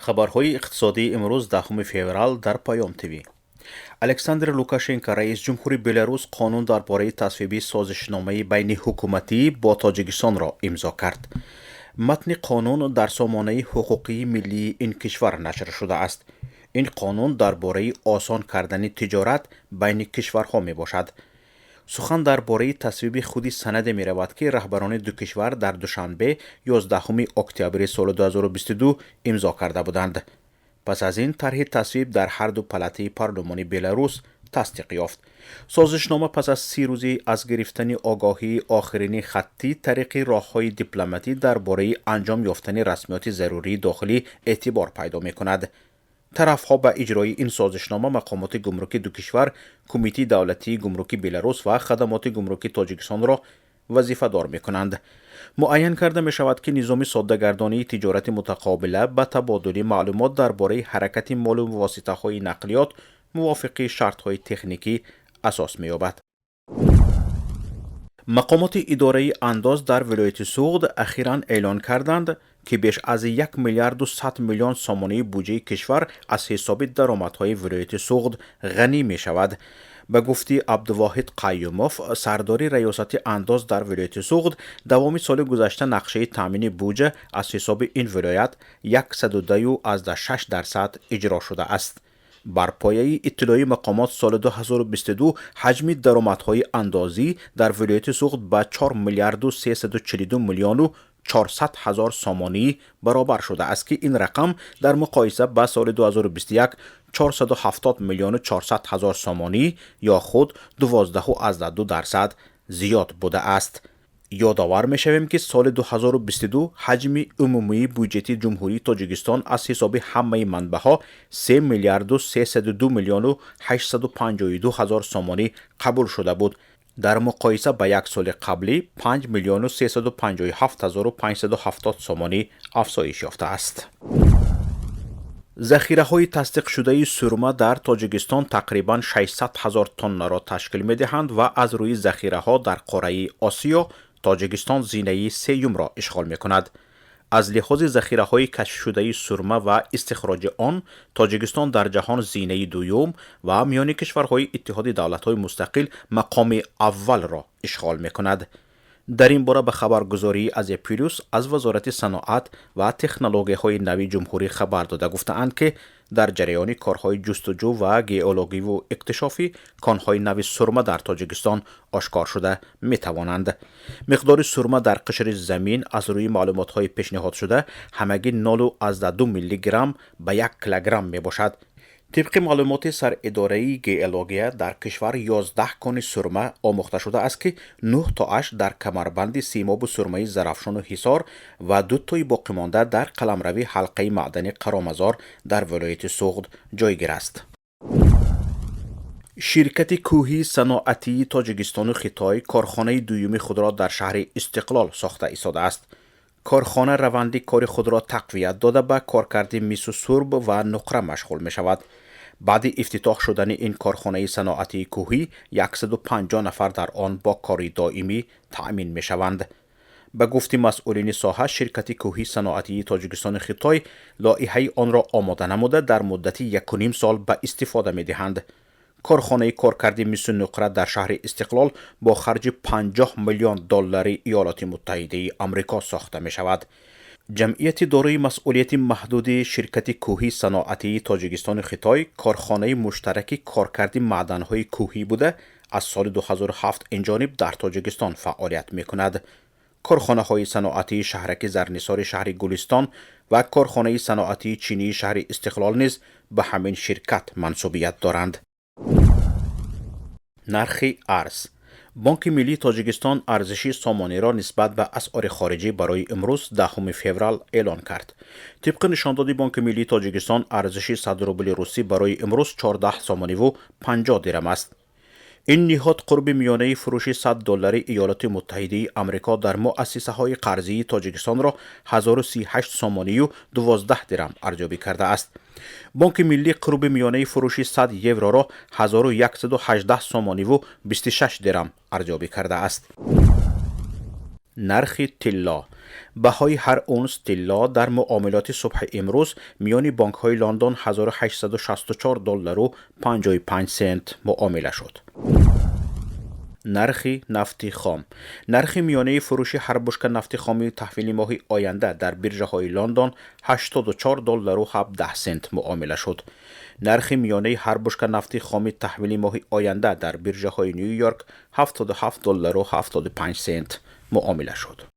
خبرهای اقتصادی امروز دهم فوریه در پیام تیوی. الکساندر لوکاشنکو رئیس جمهور بلاروس قانون درباره تصویب سازشنامه بین حکومتی با تاجیکستان را امضا کرد. متن قانون در سامانه حقوقی ملی این کشور نشر شده است. این قانون درباره آسان کردن تجارت بین کشورها می باشد. سخن درباره تصویب خودی سند می رود که رهبران دو کشور در دوشنبه 11 اکتبر سال 2022 امضا کرده بودند. پس از این طرح تصویب در هر دو پلته پارلمانی بلاروس تصدیق یافت. سازشنامه پس از 30 روز از گرفتن آگاهی آخرین خطی طریق راههای دیپلماتی درباره انجام یافتن رسمیات ضروری داخلی اعتبار پیدا می کند. طرفها به اجرای این سازشنامه مقامات گمرکی دو کشور، کمیته دولتی گمرکی بلاروس و خدمات گمرکی تاجیکستان را وظیفه دار می کنند. معین کرده می شود که نظام ساده‌گردانی تجارت متقابله به تبادل معلومات درباره حرکت مال و واسطه های نقلیات موافق شرط های تکنیکی اساس می یابد. مقامات اداره انداز در ولایت سوغد اخیراً اعلان کردند که بیش از 1 میلیارد و 100 میلیون سامانه بودجه کشور از حساب درآمدهای ولایت سوغد غنی می شود. به گفته عبدالواحد قیوموف، سردار ریاست انداز در ولایت سوغد، دوام سال گذشته نقشه تامین بودجه از حساب این ولایت 102.6% اجرا شده است. بر پایه اطلاعی مقامات سال 2022 حجم درآمدهای اندازی در ولایت سوغد به 4 میلیارد و 342 میلیون و 400 هزار سامانی برابر شده است که این رقم در مقایسه با سال 2021 470 میلیون و 400 هزار سامانی یا خود 12.2% زیاد بوده است. یادآور می شویم که سال 2022 حجم عمومی بودجه جمهوری تاجیکستان از حساب همه منبع‌ها 3 میلیارد و 302 میلیون و 852 هزار سامانی قبول شده بود. در مقایسه با یک سال قبلی 5 میلیون و 357 هزار و 570 سامانی افزایش یافته است. ذخیره های تصدیق شده سرمه در تاجیکستان تقریبا 600 هزار تن را تشکیل می دهند و از روی ذخیره ها در قاره آسیا تاجیکستان زینه سیوم را اشغال می کند. از لحاظ ذخیره های کشف شده سرمه و استخراج آن، تاجیکستان در جهان زینه دوم و میان کشورهای اتحاد دولت‌های مستقل مقام اول را اشغال می کند. در این باره به خبرگزاری از پیروس از وزارت صنعت و تکنولوژی های نوی جمهوری خبر داده گفتند که در جریان کارهای جستجو و گئولوژی و اکتشافی کانهای نوی سرمه در تاجیکستان آشکار شده می توانند. مقدار سرمه در قشر زمین از روی معلومات های پیشنهاد شده همگی 0.2 میلی گرم به 1 کیلوگرم می باشد. طبق معلومات سر اداره گئولوژی در کشور 11 کان سرمه آموخته شده است که 9 تاش در کمربند سیماب سرمه زرافشان و حصار و 2 تای باقی مانده در قلمروی حلقه معدنی قرامزار در ولایت سوغد جایگیر است. شرکت کوهی صنعتی تاجیکستان و خیتای کارخانه دوم خود را در شهر استقلال ساخته ایستاده است. کارخانه روند کار خود را تقویت داده به کارکرد مس و سرب و نقره مشغول می شود. بعد افتتاح شدن این کارخانه صنعتی کوهی 150 نفر در آن با کاری دائمی تأمین می شوند. به گفت مسئولین ساحه، شرکت کوهی صنعتی تاجیکستان خیتای لایحه آن را آماده نموده در مدت 1.5 سال به استفاده می دهند. کارخانه کارکرد مس و نقره در شهر استقلال با خرج 50 میلیون دلار ایالات متحده آمریکا ساخته می شود. جمعیت دارای مسئولیت محدود شرکت کوهی صنعتی تاجیکستان خیتای کارخانه مشترک کارکرد معدن‌های کوهی بوده از سال 2007 این جانب در تاجیکستان فعالیت می کند. کارخانه های صنعتی شهرک زرنثار شهر گلستان و کارخانه صنعتی چینی شهر استقلال نیز به همین شرکت منسوبیت دارند. نرخ ارز. بانک ملی تاجیکستان ارزش سامانه را نسبت به اسعار خارجی برای امروز 10 فوریه اعلان کرد. طبق نشاندهی بانک ملی تاجیکستان ارزش 100 روبل روسی برای امروز 14 سامانه و 50 درم است. این نهاد قرب میانه فروش 100 دلار ایالات متحده آمریکا در مؤسسه های قرضی تاجیکستان را 1038 سامانه و 12 درم ارزیابی کرده است. بانک ملی قرب میانه فروش 100 یورو را 1118 سامانه و 26 درم ارزیابی کرده است. نرخ طلا. بهای هر اونس طلا در معاملات صبح امروز میان بانک های لندن $1864 و 55 سنت معامله شد. نرخ نفت خام. نرخ میانه فروش هر بشکه نفت خام تحویل ماه آینده در بیرژه های لندن $84 و 17 سنت معامله شد. نرخ میانه هر بشکه نفت خام تحویل ماه آینده در بیرژه های نیویورک $77 و 75 سنت معامله شد.